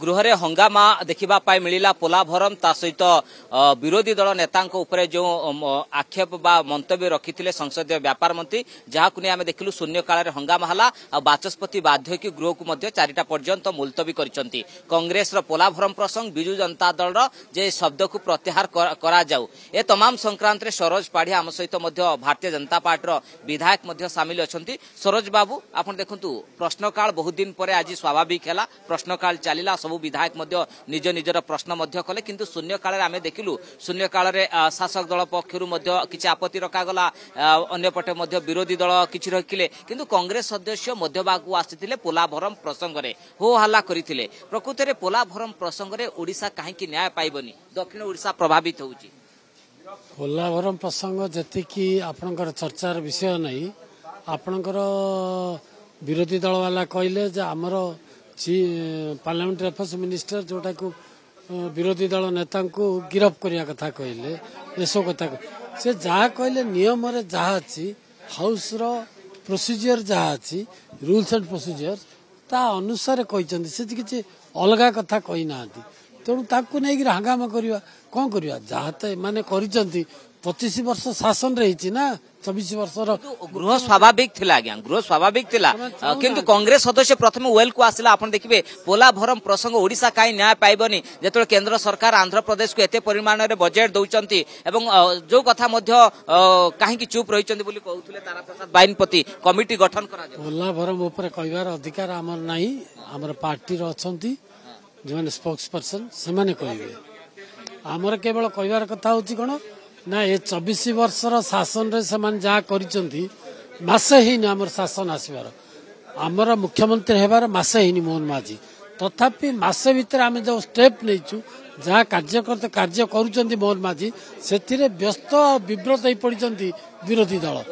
गृह रे हंगामा देखिबा पाई मिलिला पोलाभरम ता सहित विरोधी दल नेता जो आक्षेप बा मंतव्य रखिथिले संसदीय व्यापार मंत्री जहाकु आमे देखिलु शून्य काल रे हंगामा हला आ बाचस्पति बाध्य कि गृह को मध्य 4टा पर्यंत मुलतवी करिसंती। कांग्रेस रो पोलाभरम प्रसंग बिजु जनता दल रो जे शब्द को प्रत्याहार करा जाऊ ए तमाम संक्रांत रे सरोज पाढ़िया आम सहित मध्य भारतीय जनता पार्टी रो विधायक मध्य शामिल अछंती। सरोज बाबू आपण देखंतु प्रश्नकाल बहुत दिन परे आज स्वाभाविक हैला प्रश्नकाल चलिला सब विधायक मध्य निज निजर प्रश्न मध्य कले किंतु शून्य काल रे आमे देखिलु शून्य काल रे शासक दल पक्षरु मध्य किछि आपत्ति रखा गला अन्य पटे मध्य विरोधी दल किछि रखिले किंतु कांग्रेस सदस्य मध्यभागु आसिथिले पोलाभरम प्रसंग रे हो हल्ला करिथिले। प्रकृति रे पोलाभरम प्रसंग रे ओडिसा काहे कि न्याय पाइबनी दक्षिण ओडिसा प्रभावित होउची। पोलाभरम प्रसंग जति कि आपनकर चर्चार विषय नहीं आपनकर विरोधी दल वाला कहले जे हमर पार्लियामेंट्री अफेयर्स मिनिस्टर जोटा को विरोधी दल नेता को गिरफ करिया कथा कहले एसो कथा से जहाँ कहले नियम रे जहाँ अच्छी हाउस रो प्रोसीजर जहाँ अच्छी रूल्स एंड प्रोसीजर ता अनुसार कहते से किसी अलग कथा कही ना तेणु ताकू नहीं हंगामा करवा कौन करवा जहाँ तो माने कर 25 वर्ष शासन रही ना 24 वर्ष गृह स्वाभाविक थिला आज्ञा गृह स्वाभाविक थिला किंतु कांग्रेस सदस्य प्रथम वेल को आसिला आपण देखिबे पोलाभरम प्रसंग ओडिसा काई न्याय पाइबनी जेतले केंद्र सरकार आंध्र प्रदेश को एते परिमाण रे बजेट दउचंती एवं जो कथा मध्य काहे कि चुप रहिचंती बोली कहउथले तारा प्रसाद बाइनपति कमिटी गठन करा जे पोलाभरम ऊपर कहबार अधिकार हमर नाही हमर पार्टी रो अछंती जे स्पोक्स पर्सन से माने कहबे हमर केवल कहबार कथा होची कोन ना ये 24 वर्षर शासन रे समान जहाँ करिसंती मासे ही आमर शासन आसबार आमर मुख्यमंत्री हेबार मासे ही मोहन माझी तथापि मासे भितर आम जो स्टेप नहींचु जहाँ कार्यकर्ता कार्य करुचंती मोहन माझी से व्यस्त विव्रत हो पड़ती विरोधी दल।